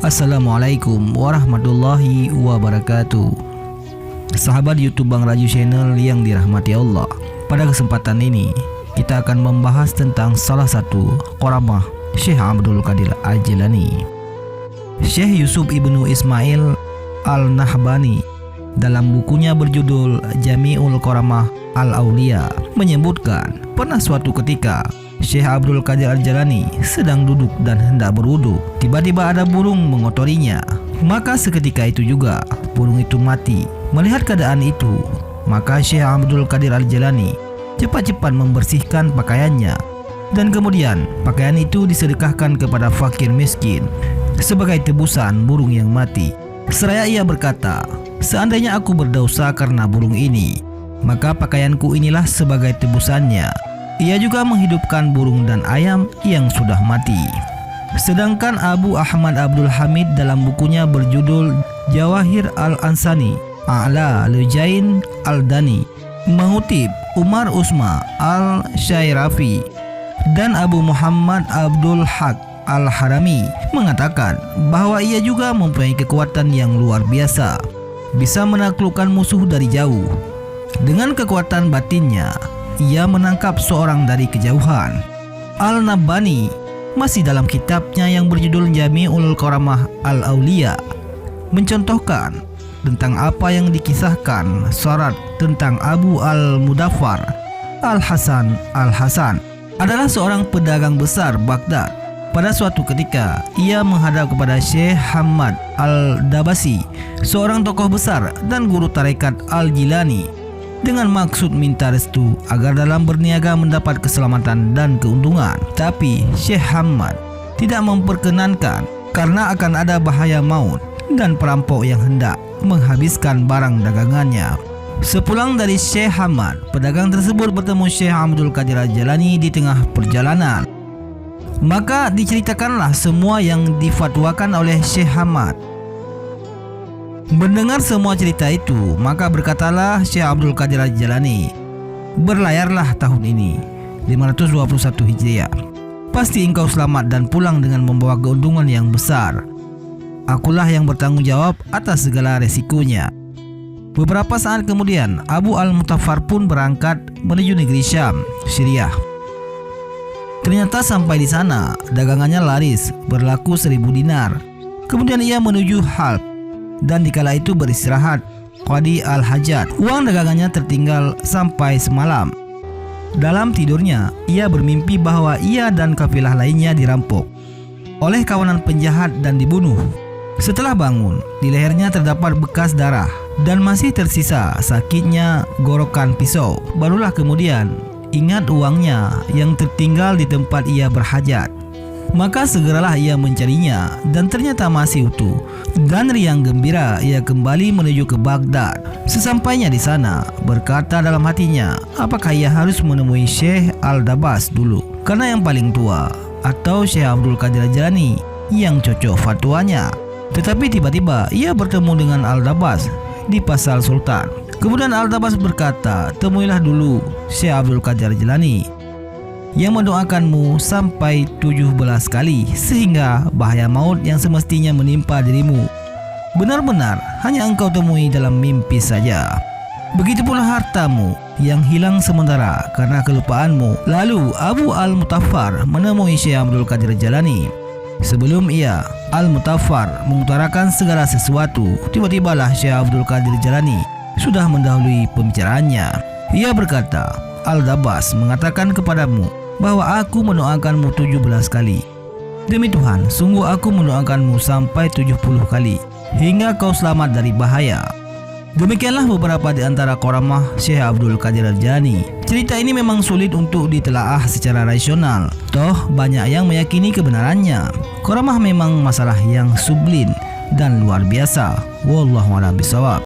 Assalamualaikum warahmatullahi wabarakatuh. Sahabat YouTube Bang Raju Channel yang dirahmati Allah, pada kesempatan ini kita akan membahas tentang salah satu Qaramah Syekh Abdul Qadir Al-Jilani. Syekh Yusuf Ibnu Ismail Al-Nahbani dalam bukunya berjudul Jami'ul Qaramah Al-Auliya menyebutkan, pernah suatu ketika Syekh Abdul Qadir Al-Jilani sedang duduk dan hendak berwudu. Tiba-tiba ada burung mengotorinya. Maka seketika itu juga burung itu mati. Melihat keadaan itu, maka Syekh Abdul Qadir Al-Jilani cepat-cepat membersihkan pakaiannya, dan kemudian pakaian itu disedekahkan kepada fakir miskin sebagai tebusan burung yang mati. Seraya ia berkata, seandainya aku berdosa karena burung ini, maka pakaianku inilah sebagai tebusannya. Ia juga menghidupkan burung dan ayam yang sudah mati. Sedangkan Abu Ahmad Abdul Hamid dalam bukunya berjudul Jawahir Al-Ansani A'la Lujain Al-Dani mengutip Umar Usma Al-Syairafi dan Abu Muhammad Abdul Haq Al-Harami mengatakan bahwa ia juga mempunyai kekuatan yang luar biasa, bisa menaklukkan musuh dari jauh. Dengan kekuatan batinnya, ia menangkap seorang dari kejauhan. Al-Nabhani masih dalam kitabnya yang berjudul Jami'ul Qaramah Al-Auliya mencontohkan tentang apa yang dikisahkan syarat tentang Abu Al-Mudaffar Al-Hasan Al-Hasan adalah seorang pedagang besar Baghdad. Pada suatu ketika ia menghadap kepada Syekh Hamad Al-Dabasi, seorang tokoh besar dan guru tarekat Al-Jilani, dengan maksud minta restu agar dalam berniaga mendapat keselamatan dan keuntungan. Tapi Syekh Hamad tidak memperkenankan karena akan ada bahaya maut dan perampok yang hendak menghabiskan barang dagangannya. Sepulang dari Syekh Hamad, pedagang tersebut bertemu Syekh Abdul Qadir Al-Jilani di tengah perjalanan. Maka diceritakanlah semua yang difatwakan oleh Syekh Hamad. Mendengar semua cerita itu, maka berkatalah Syekh Abdul Qadir Al-Jilani, berlayarlah tahun ini 521 Hijriah. Pasti engkau selamat dan pulang dengan membawa keuntungan yang besar. Akulah yang bertanggung jawab atas segala resikonya. Beberapa saat kemudian Abu Al-Mudaffar pun berangkat menuju negeri Syam, Syriah. Ternyata sampai di sana dagangannya laris, berlaku 1000 dinar. Kemudian ia menuju Halb dan dikala itu beristirahat Qadi Al-Hajjat. Uang dagangannya tertinggal sampai semalam. Dalam tidurnya ia bermimpi bahwa ia dan kafilah lainnya dirampok oleh kawanan penjahat dan dibunuh. Setelah bangun, di lehernya terdapat bekas darah dan masih tersisa sakitnya gorokan pisau. Barulah kemudian ingat uangnya yang tertinggal di tempat ia berhajat. Maka segeralah ia mencarinya dan ternyata masih utuh. Dan riang gembira ia kembali menuju ke Baghdad. Sesampainya di sana, berkata dalam hatinya, apakah ia harus menemui Syekh Al-Dabas dulu, karena yang paling tua, atau Syekh Abdul Qadir Al-Jilani yang cocok fatwanya. Tetapi tiba-tiba ia bertemu dengan Al-Dabas di Pasar Sultan. Kemudian Al-Dabas berkata, temuilah dulu Syekh Abdul Qadir Al-Jilani yang mendoakanmu sampai 17 kali, sehingga bahaya maut yang semestinya menimpa dirimu benar-benar hanya engkau temui dalam mimpi saja. Begitu pula hartamu yang hilang sementara karena kelupaanmu. Lalu Abu Al-Mudaffar menemui Syekh Abdul Qadir Al-Jilani. Sebelum ia, Al-Mudaffar mengutarakan segala sesuatu, tiba-tibalah Syekh Abdul Qadir Al-Jilani sudah mendahului pembicaraannya. Ia berkata, Al-Dabas mengatakan kepadamu bahwa aku mendoakanmu 17 kali. Demi Tuhan, sungguh aku mendoakanmu sampai 70 kali hingga kau selamat dari bahaya. Demikianlah beberapa di antara Qaramah Syekh Abdul Qadir Al-Jilani. Cerita ini memang sulit untuk ditelaah secara rasional, toh banyak yang meyakini kebenarannya. Qaramah memang masalah yang sublin dan luar biasa. Wallahu a'lam bishawab.